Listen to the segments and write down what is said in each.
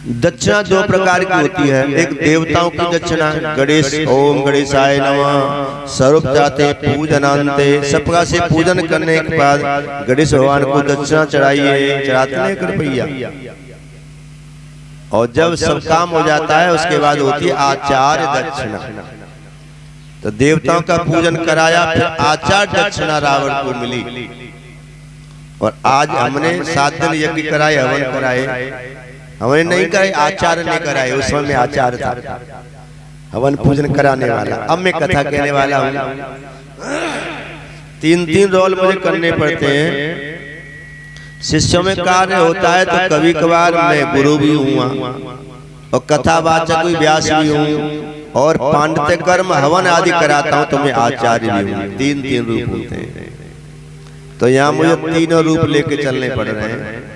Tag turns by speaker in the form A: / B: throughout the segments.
A: दक्षिणा दो प्रकार की होती है। एक देवताओं की दक्षिणा, गणेश ओम गणेशाय नमः स्वरूप जाते पूजनांते, सबका से पूजन करने के बाद गणेश भगवान को दक्षिणा चढ़ाइए, चढ़ाते हैं 1 रुपया। और जब सब काम हो जाता है उसके बाद होती है आचार्य दक्षिणा। तो देवताओं का पूजन कराया, फिर आचार्य दक्षिणा रावण को मिली। और आज हमने 7 दिन यज्ञ कराए, हवन कराए, हमने नहीं कराए, आचार्य ने कराए। उस समय आचार्य था हवन पूजन कराने वाला। अब मैं कथा कहने वाला हूँ। 3-3 रोल मुझे करने पड़ते हैं। शिष्यों में कार्य होता है तो कभी कभार मैं गुरु भी हुआ और कथावाचक भी, व्यास भी हूँ, और पांडित्य कर्म हवन आदि कराता हूँ तो मैं आचार्य भी हूँ। 3-3 रूप होते हैं। तो यहाँ मुझे 3 रूप लेके चलने पड़ रहे हैं।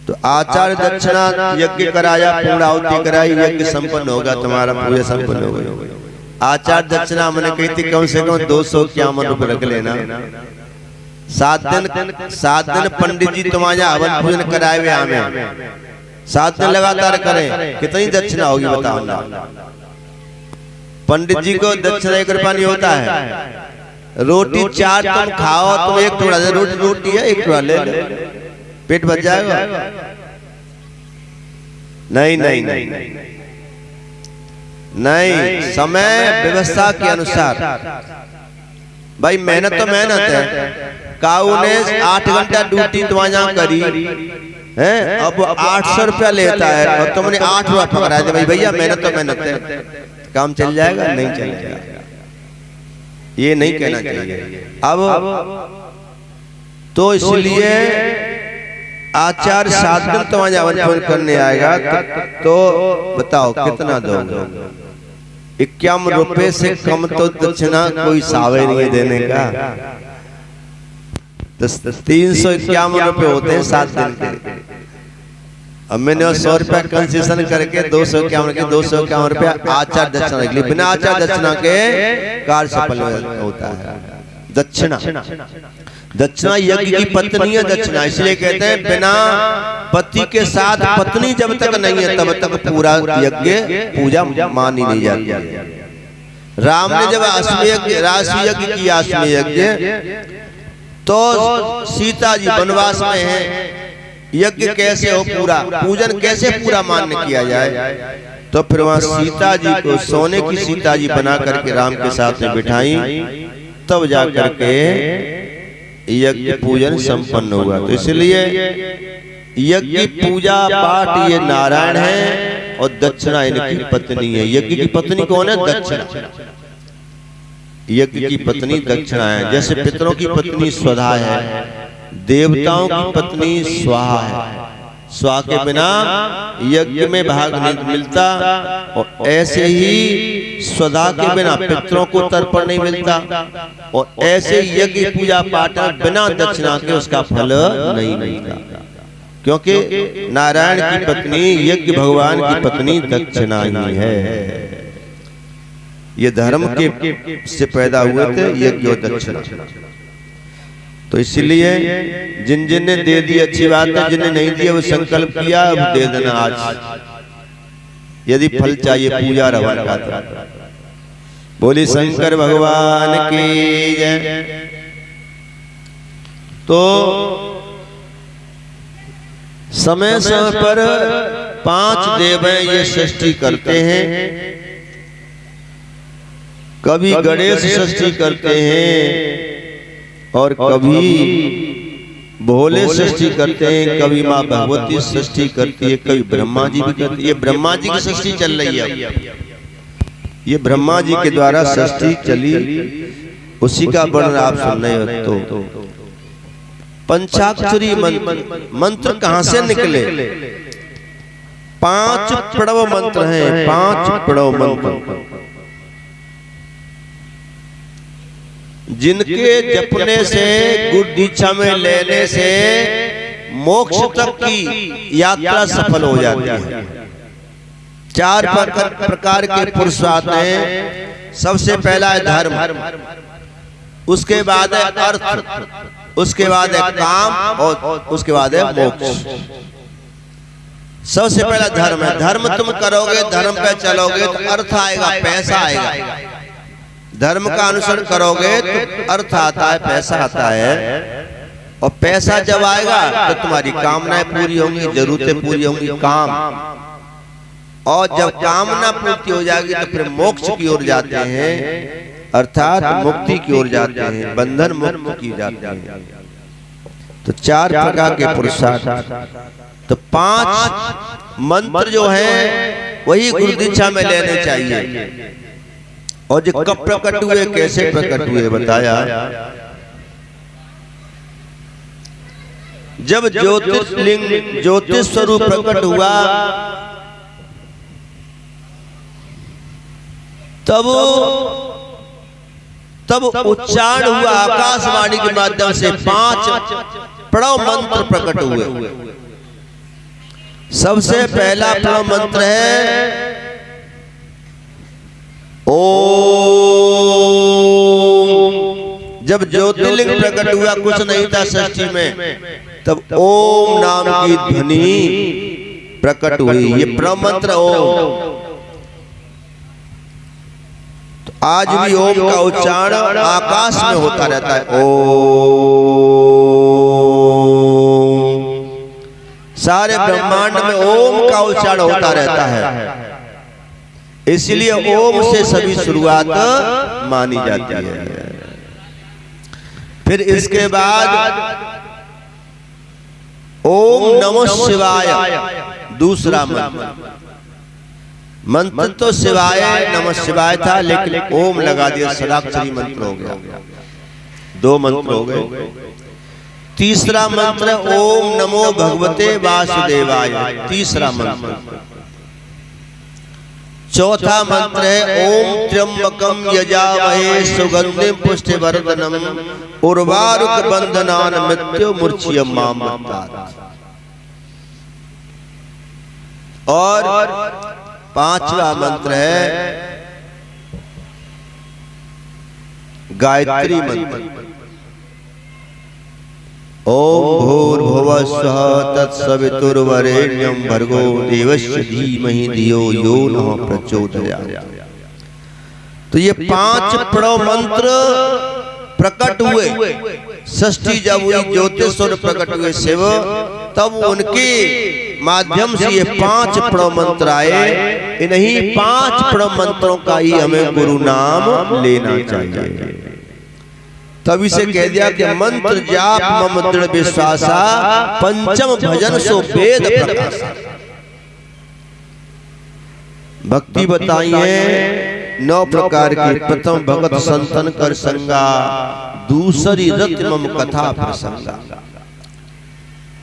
A: तो आचार्य दक्षिणा यज्ञ कराया, पूर्णाहुति कराई, यज्ञ संपन्न होगा, तुम्हारा पूजा संपन्न होगा। आचार्य दक्षिणा मैंने कही थी कम से कम 251 रुपये रख लेना। 7 दिन पंडित जी तुम्हारे हवन पूजन कराए हुए हमें 7 दिन लगातार करें, कितनी दक्षिणा होगी बताओ ना। पंडित जी को दक्षिणा 1 रुपया नहीं होता है। रोटी 4 तुम खाओ, तुम 1 टुकड़ा दे, रोटी है 1 टुकड़ा ले लो, पेट भर जाएगा। नहीं नहीं नहीं नहीं, समय व्यवस्था के अनुसार। भाई मेहनत तो मेहनत है। काऊ ने 8 घंटा ड्यूटी तुम्हारे करी है, अब 800 रुपया लेता है और तुमने 8 रुपया पकड़ा दे। भाई भैया मेहनत तो मेहनत है, काम चल जाएगा? नहीं चल जाएगा। ये नहीं कहना चाहिए। अब तो इसलिए आचार्य 7 दिन तुम्हारे हवन पूजन करने आएगा तो बताओ कितना दोगे? 51 रुपए से कम तो दक्षिणा कोई सावे नहीं है देने का। 351 रुपए होते हैं 7 दिन के। अब मैंने 100 रुपया कंसेशन करके 251 रुपया आचार्य दक्षिणा निकली। बिना आचार्य दक्षिणा के कार्य सफल होता है। दक्षिणा यज्ञ की पत्नी है दक्षिणा, इसलिए कहते हैं बिना पति के साथ पत्नी जब तक नहीं है तब तक पूरा यज्ञ पूजा मानी नहीं जाती है। राम ने जब राशि यज्ञ किया, अश्वमेध यज्ञ, तो सीता जी वनवास में है। यज्ञ कैसे हो पूरा, पूजन कैसे पूरा मान्य किया जाए? तो फिर वहां सीता जी को सोने की सीता जी बना करके राम के साथ में बिठाई, तब जा करके यज्ञ पूजन संपन्न हुआ। तो इसलिए यज्ञ पूजा पाठ ये नारायण है और दक्षिणा इनकी पत्नी है। यज्ञ की पत्नी कौन है? दक्षिणा। यज्ञ की पत्नी दक्षिणा है। जैसे पितरों की पत्नी स्वधा है, देवताओं की पत्नी स्वाहा है। स्वा के बिना यज्ञ में भाग नहीं मिलता, और ऐसे ही स्वधा के बिना पितरों को तर्पण नहीं मिलता, और ऐसे ही यज्ञ पूजा पाठ बिना दक्षिणा के उसका फल नहीं मिलता। क्योंकि नारायण की पत्नी यज्ञ भगवान की पत्नी दक्षिणा ही है। ये धर्म के से पैदा हुए थे यज्ञ और दक्षिणा। तो इसलिए जिन जिन ने दे दी अच्छी बात है, जिन्हें नहीं दिया वो संकल्प किया अब दे देना आज, यदि फल चाहिए पूजा रवन का। बोली शंकर भगवान की जय। तो समय समय पर 5 देव ये सृष्टि करते हैं। कभी गणेश सृष्टि करते हैं और कभी भोले सृष्टि करते हैं, कभी माँ भगवती सृष्टि करती है, कभी ब्रह्मा जी भी करती है। ये ब्रह्मा जी की सृष्टि चल रही है। ये ब्रह्मा जी के द्वारा सृष्टि चली, उसी का वर्णन आप सुन रहे हो। तो पंचाक्षरी मंत्र कहां से निकले? 5 प्रणव मंत्र हैं। 5 प्रणव मंत्र जिनके जपने से, गुरु दीक्षा में लेने से मोक्ष तक की यात्रा सफल हो जाती है। 4 प्रकार के पुरुष आते हैं। सबसे पहला है धर्म, उसके बाद है अर्थ, उसके बाद है काम और उसके बाद है मोक्ष। सबसे पहला धर्म है। धर्म तुम करोगे, धर्म पे चलोगे तो अर्थ आएगा, पैसा आएगा। धर्म का अनुसरण करोगे तो अर्थ आता है, पैसा आता है। और पैसा जब आएगा तो तुम्हारी कामनाएं पूरी होंगी, जरूरतें पूरी होंगी, काम। और जब कामना पूर्ति हो जाएगी तो फिर मोक्ष की ओर जाते हैं, अर्थात मुक्ति की ओर जाते हैं, बंधन मुक्त की जाते हैं। तो 4 प्रकार के पुरुषार्थ। तो 5 मंत्र जो है वही गुरु दीक्षा में लेने चाहिए। और जो कब प्रकट हुए, कैसे प्रकट हुए बताया। जब ज्योतिर्लिंग ज्योतिष स्वरूप प्रकट हुआ तब उच्चारण हुआ आकाशवाणी के माध्यम से 5 प्रणव मंत्र प्रकट हुए। सबसे पहला प्रणव मंत्र है ओम। जब ज्योतिर्लिंग प्रकट हुआ, कुछ नहीं था सृष्टि में, तब ओम नाम की ध्वनि प्रकट हुई। ये प्रणव मंत्र ओम। तो आज भी ओम का उच्चारण आकाश में होता रहता है। ओम। सारे ब्रह्मांड में ओम का उच्चारण होता रहता है, इसलिए ओम से सभी शुरुआत मानी जाती है। फिर इसके बाद ओम नमः शिवाय दूसरा मंत्र। मंत्र तो शिवाय नमः शिवाय था, लेकिन ओम लगा दिया, षडाक्षरी मंत्र हो गया। 2 मंत्र हो गए। तीसरा मंत्र ओम नमो भगवते वासुदेवाय, तीसरा मंत्र। चौथा मंत्र है ओम त्र्यंबकम यजामहे सुगंधिम पुष्टिवर्धनम उर्वारुक बंधनान मृत्यु मूर्छियम मामृतात्। और 5वां मंत्र है गायत्री मंत्र। ओम भूर्भुवः स्वः तत्सवितुर्वरेण्यं भर्गो देवस्य धीमहि धियो यो नः प्रचोदयात्। तो ये 5 प्रणव मंत्र प्रकट हुए। षष्ठी जब हुई, ज्योतिषवर प्रकट हुए शिव, तब उनके माध्यम से ये 5 प्रणव मंत्र आए। इन्हीं 5 प्रणव मंत्रों का ही हमें गुरु नाम लेना चाहिए। तभी से कह दिया कि मंत्र जाप मम दृढ़ विश्वासा, पंचम भजन सो वेद प्रकाशा। भक्ति बताई है 9 प्रकार की। प्रथम भगत संतन कर संगा, दूसरी रति मम कथा प्रसंगा।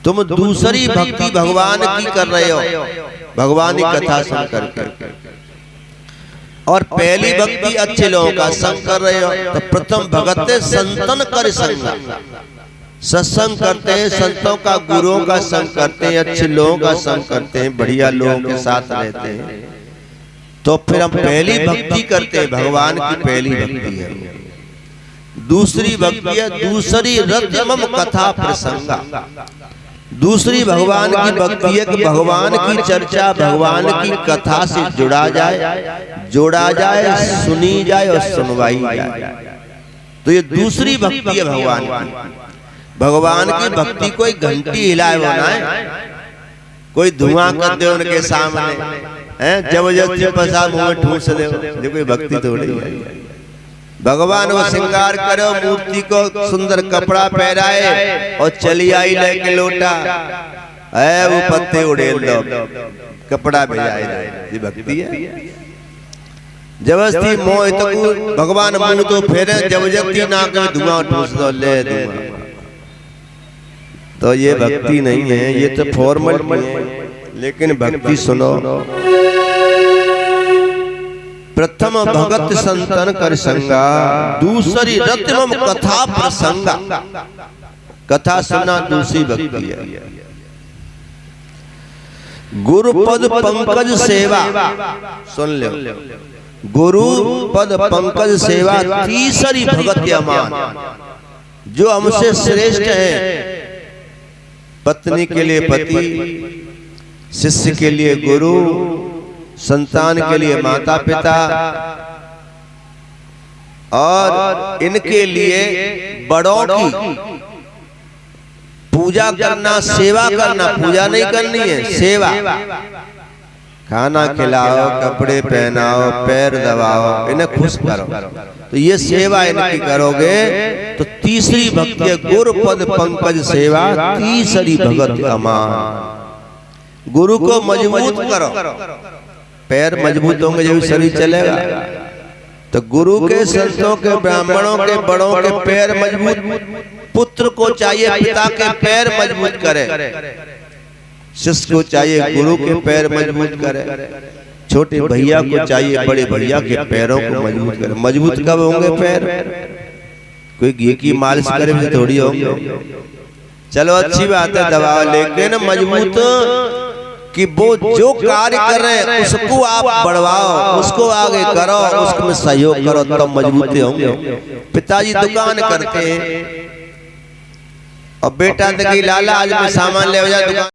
A: तुम दूसरी भक्ति भगवान की कर रहे हो, भगवान की कथा सुन करके। और पहली भक्ति अच्छे लोगों का संग कर रहे हो, तो प्रथम भगत संतन कर संगा। सत्संग करते हैं, संतों का गुरुओं का संग करते हैं, अच्छे लोगों का संग करते हैं, बढ़िया लोगों के साथ रहते हैं, तो फिर हम पहली भक्ति करते हैं। भगवान की पहली भक्ति है। दूसरी भक्ति है दूसरी रति मम कथा प्रसंगा। दूसरी भगवान की भक्ति है कि भगवान की चर्चा, भगवान की कथा से जुड़ा जाए, जोड़ा जाए, सुनी जाए और सुनवाई जाए। तो ये दूसरी भक्ति है भगवान की। भगवान की भक्ति कोई घंटी हिलाए वो ना है, कोई धुआं कर दे उनके सामने, जबरदस्ती पसा मुंह में ठूस दे, ये कोई भक्ति थोड़ी है। भगवान को श्रृंगार करो, मूर्ति को सुंदर कपड़ा पहराए और चली आई लेके लोटा, वो पत्ते उड़ेल दो, कपड़ा भेजाए, ये भक्ति है। जबरदस्ती मोह तो भगवान मुंह तो फेरे, जबरदस्ती नाक में धुआं ठूस दो, ले धुआं, तो ये भक्ति नहीं है, ये तो फॉर्मल है। लेकिन भक्ति सुनो, प्रथम भगत संतन कर संगा, दूसरी रत्नम कथा प्रसंगा। कथा सुनना दूसरी भक्ति है। गुरु पद पंकज सेवा, सुन लो, गुरु पद पंकज सेवा तीसरी भगत अमान। जो हमसे श्रेष्ठ है, पत्नी के लिए पति, शिष्य के लिए गुरु, संतान के लिए माता पिता, और इनके लिए बड़ों की पूजा करना, सेवा करना। पूजा नहीं करनी है, सेवा। खाना खिलाओ, कपड़े पहनाओ, पैर दबाओ, इन्हें खुश करो। तो ये सेवा इनकी करोगे तो तीसरी भक्ति है गुरु पद पंकज सेवा, तीसरी भगत अमान। गुरु को मजबूत करो, पैर मजबूत होंगे जब शरीर चलेगा। तो गुरु के, संतों के, ब्राह्मणों के, बड़ों के पैर मजबूत। पुत्र को चाहिए पिता के पैर मजबूत करे, शिष्य को चाहिए गुरु के पैर मजबूत करे, छोटे भैया को चाहिए बड़े भैया के पैरों को मजबूत करे। मजबूत कब होंगे पैर? कोई घी की मालिश करे भी थोड़ी होंगे। चलो अच्छी बात है दबाओ, लेकिन मजबूत कि वो जो कार्य कर रहे हैं उसको आप बढ़वाओ, उसको आगे करो, उसमें सहयोग करो, तब मजबूत होंगे। पिताजी दुकान करते हैं और बेटा देखिए लाला आज मैं सामान ले जा दुकान